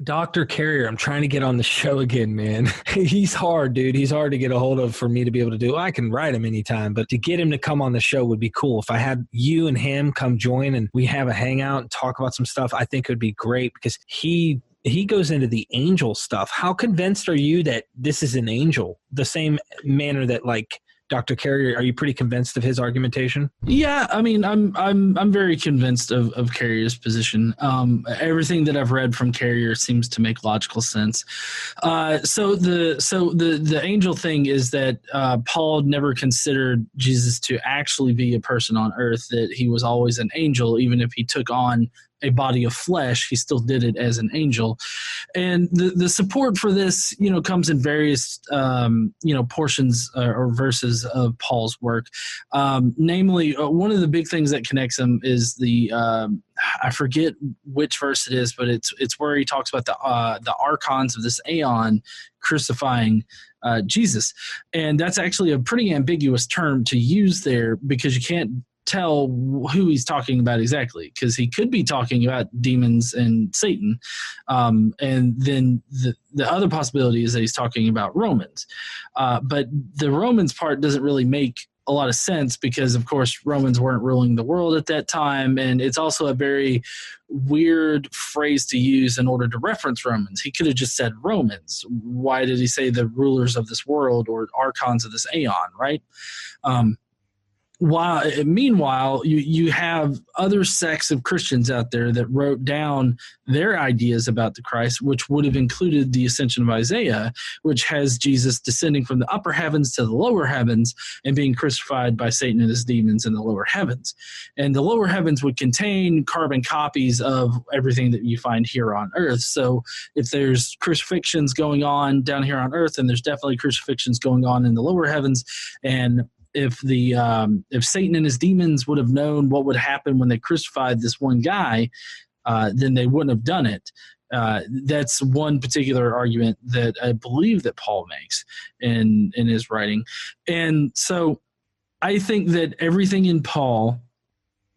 Dr. Carrier, I'm trying to get on the show again, man. He's hard, dude. He's hard to get a hold of for me to be able to do. I can write him anytime, but to get him to come on the show would be cool. If I had you and him come join and we have a hangout and talk about some stuff, I think it would be great because he goes into the angel stuff. How convinced are you that this is an angel? The same manner that like Dr. Carrier, are you pretty convinced of his argumentation? Yeah, I mean, I'm very convinced of Carrier's position. Everything that I've read from Carrier seems to make logical sense. So the angel thing is that Paul never considered Jesus to actually be a person on earth, that he was always an angel, even if he took on a body of flesh, he still did it as an angel. And the support for this, comes in various, portions or verses of Paul's work. Namely, one of the big things that connects them is I forget which verse it is, but it's where he talks about the archons of this aeon crucifying Jesus. And that's actually a pretty ambiguous term to use there because you can't tell who he's talking about exactly, because he could be talking about demons and Satan. And then the other possibility is that he's talking about Romans. But the Romans part doesn't really make a lot of sense because, of course, Romans weren't ruling the world at that time. And it's also a very weird phrase to use in order to reference Romans. He could have just said Romans. Why did he say the rulers of this world or archons of this aeon, right? Meanwhile, you have other sects of Christians out there that wrote down their ideas about the Christ, which would have included the ascension of Isaiah, which has Jesus descending from the upper heavens to the lower heavens and being crucified by Satan and his demons in the lower heavens. And the lower heavens would contain carbon copies of everything that you find here on earth. So if there's crucifixions going on down here on earth, then there's definitely crucifixions going on in the lower heavens. And if Satan and his demons would have known what would happen when they crucified this one guy, then they wouldn't have done it. That's one particular argument that I believe that Paul makes in his writing. And so I think that everything in Paul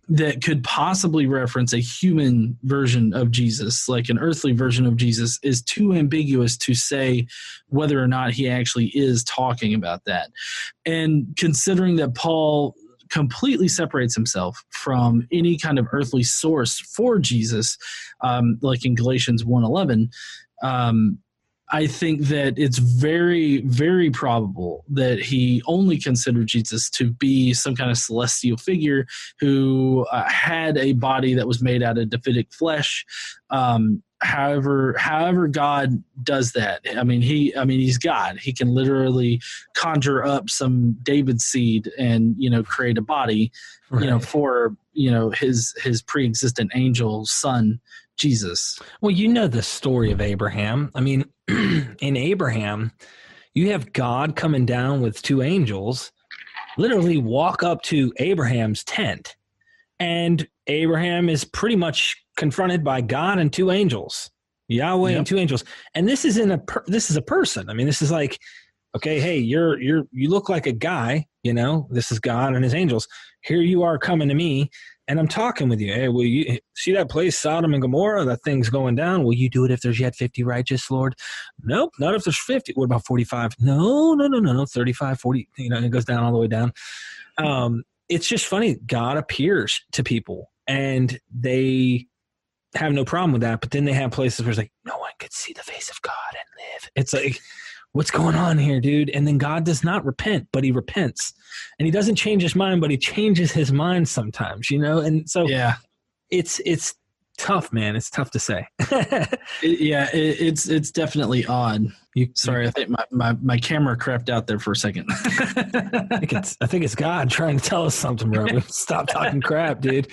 that could possibly reference a human version of Jesus, like an earthly version of Jesus, is too ambiguous to say whether or not he actually is talking about that. And considering that Paul completely separates himself from any kind of earthly source for Jesus, like in Galatians 1:11, I think that it's very, very probable that he only considered Jesus to be some kind of celestial figure who had a body that was made out of Davidic flesh. However God does that. I mean, he's God. He can literally conjure up some David seed and, create a body, Right. For, his pre-existent angel son, Jesus. Well, you know the story of Abraham. I mean, in Abraham, you have God coming down with two angels, literally walk up to Abraham's tent, and Abraham is pretty much confronted by God and two angels, Yahweh and two angels. And this is this is a person. I mean, this is like, okay, hey, you look like a guy, this is God and his angels. Here you are coming to me and I'm talking with you. Hey, will you see that place, Sodom and Gomorrah? That thing's going down. Will you do it if there's yet 50 righteous, Lord? Nope, not if there's 50. What about 45? No, 35, 40, it goes down all the way down. It's just funny. God appears to people and they have no problem with that. But then they have places where it's like, no one could see the face of God and live. It's like, what's going on here, dude? And then God does not repent, but he repents. And he doesn't change his mind, but he changes his mind sometimes, And so it's tough, man. It's tough to say. It's definitely odd. Sorry, I think my camera crapped out there for a second. I think it's God trying to tell us something, bro. Stop talking crap, dude.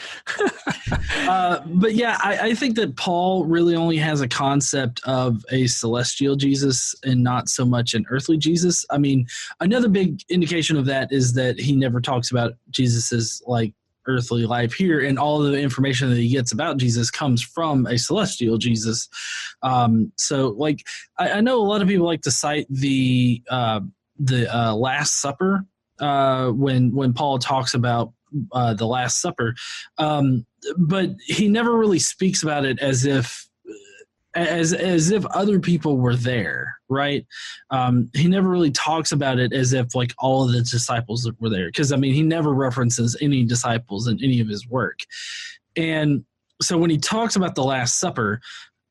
But yeah, I think that Paul really only has a concept of a celestial Jesus and not so much an earthly Jesus. I mean, another big indication of that is that he never talks about Jesus's like earthly life here, and all the information that he gets about Jesus comes from a celestial Jesus. So like I know a lot of people like to cite the Last Supper when Paul talks about the Last Supper, but he never really speaks about it as if as if other people were there, right? He never really talks about it as if like all of the disciples were there, because I mean he never references any disciples in any of his work. And so when he talks about the Last Supper,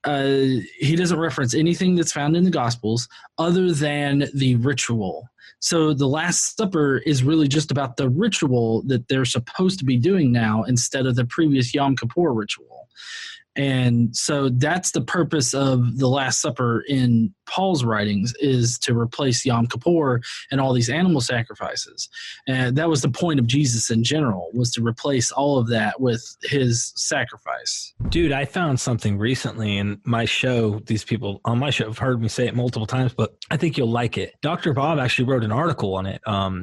he doesn't reference anything that's found in the Gospels other than the ritual. So the Last Supper is really just about the ritual that they're supposed to be doing now instead of the previous Yom Kippur ritual. And so that's the purpose of the Last Supper in Paul's writings, is to replace Yom Kippur and all these animal sacrifices. And that was the point of Jesus in general, was to replace all of that with his sacrifice. Dude, I found something recently in my show. These people on my show have heard me say it multiple times, but I think you'll like it. Dr. Bob actually wrote an article on it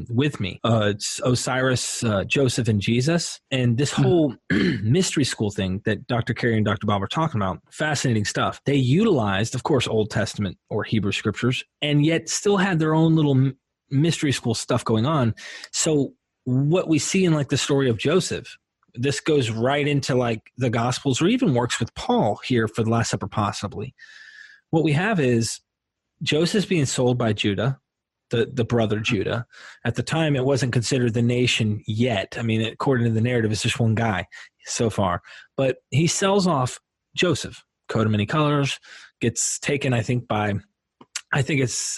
with me. It's Osiris, Joseph, and Jesus. And this whole mystery school thing that Dr. Carey and Dr. Bob are talking about, fascinating stuff. They utilized, of course, Old Testament or Hebrew scriptures, and yet still had their own little mystery school stuff going on. So what we see in like the story of Joseph, this goes right into like the Gospels, or even works with Paul here for the Last Supper possibly. What we have is Joseph's being sold by Judah, the brother Judah. At the time, it wasn't considered the nation yet. I mean, according to the narrative, it's just one guy so far. But he sells off Joseph, coat of many colors, gets taken, I think it's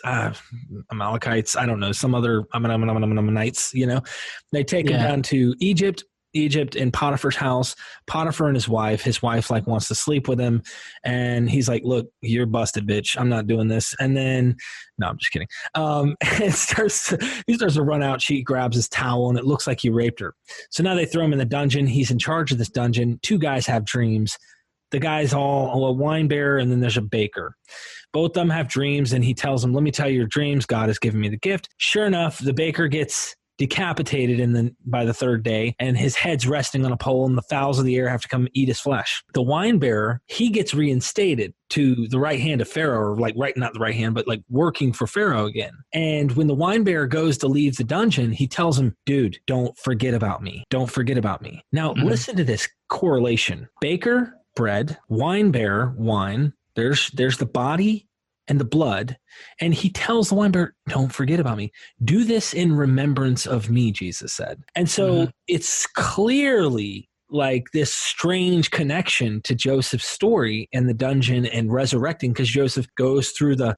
Amalekites, I don't know, some other Ammonites, They take him down to Egypt in Potiphar's house. Potiphar and his wife like wants to sleep with him, and he's like, look, you're busted, bitch, I'm not doing this. And then, no, I'm just kidding. He starts to run out. She grabs his towel, and it looks like he raped her. So now they throw him in the dungeon. He's in charge of this dungeon. Two guys have dreams. The guy's all a wine bearer, and then there's a baker. Both of them have dreams, and he tells them, let me tell you your dreams. God has given me the gift. Sure enough, the baker gets decapitated by the third day, and his head's resting on a pole, and the fowls of the air have to come eat his flesh. The wine bearer, he gets reinstated to the right hand of Pharaoh, or not the right hand, but like working for Pharaoh again. And when the wine bearer goes to leave the dungeon, he tells him, dude, don't forget about me. Don't forget about me. Now, listen to this correlation. Baker, bread, wine bearer, wine. There's the body and the blood. And he tells the wine bearer, don't forget about me. Do this in remembrance of me, Jesus said. And so it's clearly like this strange connection to Joseph's story and the dungeon and resurrecting, because Joseph goes through the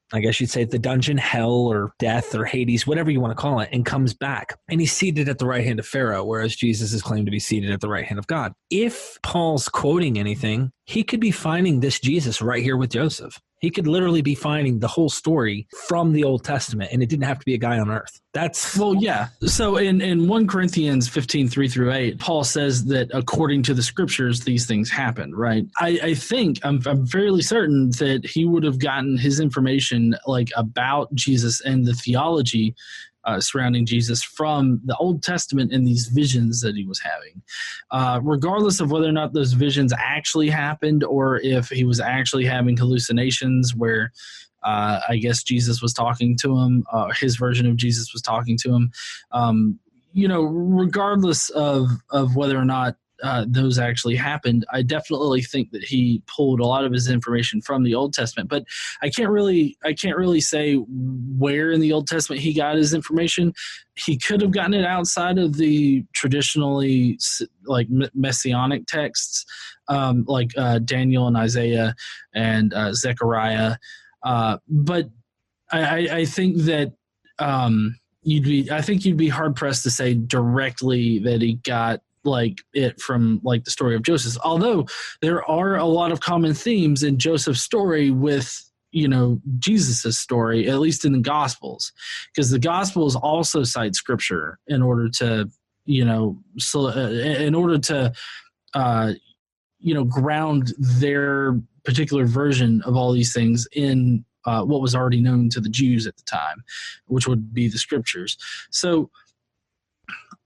dungeon, hell or death or Hades, whatever you want to call it, and comes back. And he's seated at the right hand of Pharaoh, whereas Jesus is claimed to be seated at the right hand of God. If Paul's quoting anything, he could be finding this Jesus right here with Joseph. He could literally be finding the whole story from the Old Testament, and it didn't have to be a guy on earth. So in 1 Corinthians 15:3-8, Paul says that according to the scriptures, these things happened, right? I think, I'm fairly certain that he would have gotten his information like about Jesus and the theology surrounding Jesus from the Old Testament and these visions that he was having. Regardless of whether or not those visions actually happened, or if he was actually having hallucinations where I guess Jesus was talking to him, his version of Jesus was talking to him. Regardless of whether or not those actually happened, I definitely think that he pulled a lot of his information from the Old Testament. But I can't really say where in the Old Testament he got his information. He could have gotten it outside of the traditionally like messianic texts, like Daniel and Isaiah and Zechariah. But I think that you'd be hard pressed to say directly that he got like it from like the story of Joseph, although there are a lot of common themes in Joseph's story with Jesus's story, at least in the Gospels, because the Gospels also cite scripture in order to ground their particular version of all these things in what was already known to the Jews at the time, which would be the scriptures. So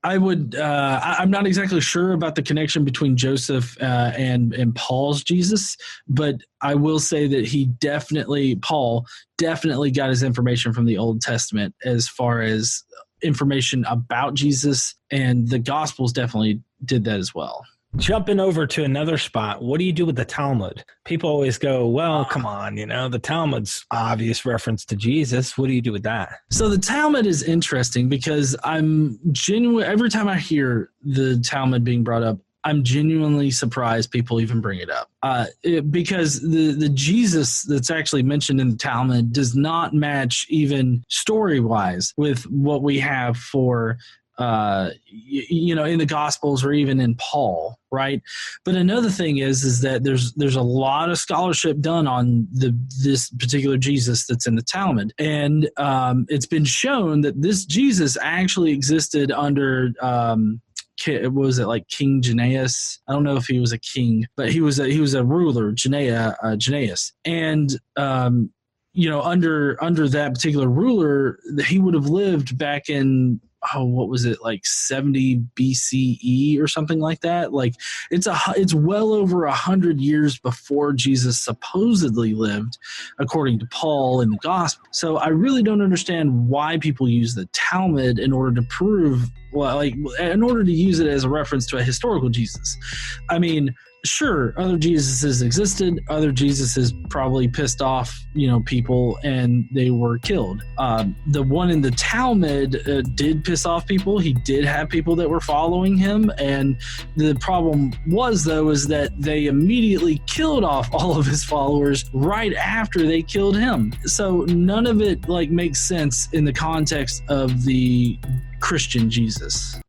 I'm not exactly sure about the connection between Joseph and Paul's Jesus, but I will say that Paul definitely got his information from the Old Testament as far as information about Jesus, and the Gospels definitely did that as well. Jumping over to another spot, what do you do with the Talmud? People always go, well, come on, the Talmud's obvious reference to Jesus. What do you do with that? So the Talmud is interesting because I'm genuine. Every time I hear the Talmud being brought up, I'm genuinely surprised people even bring it up. Because the Jesus that's actually mentioned in the Talmud does not match even story-wise with what we have for in the Gospels or even in Paul, right? But another thing is that there's a lot of scholarship done on this particular Jesus that's in the Talmud, and it's been shown that this Jesus actually existed under what was it, like King Janaeus? I don't know if he was a king, but he was a ruler, Janaeus, and under that particular ruler, he would have lived back in what was it, like 70 BCE or something like that? Like it's well over 100 years before Jesus supposedly lived, according to Paul in the Gospel. So I really don't understand why people use the Talmud in order to prove, in order to use it as a reference to a historical Jesus. I mean, sure, other Jesuses existed. Other Jesuses probably pissed off, people, and they were killed. The one in the Talmud did piss off people. He did have people that were following him, and the problem was, though, is that they immediately killed off all of his followers right after they killed him. So none of it makes sense in the context of the Christian Jesus.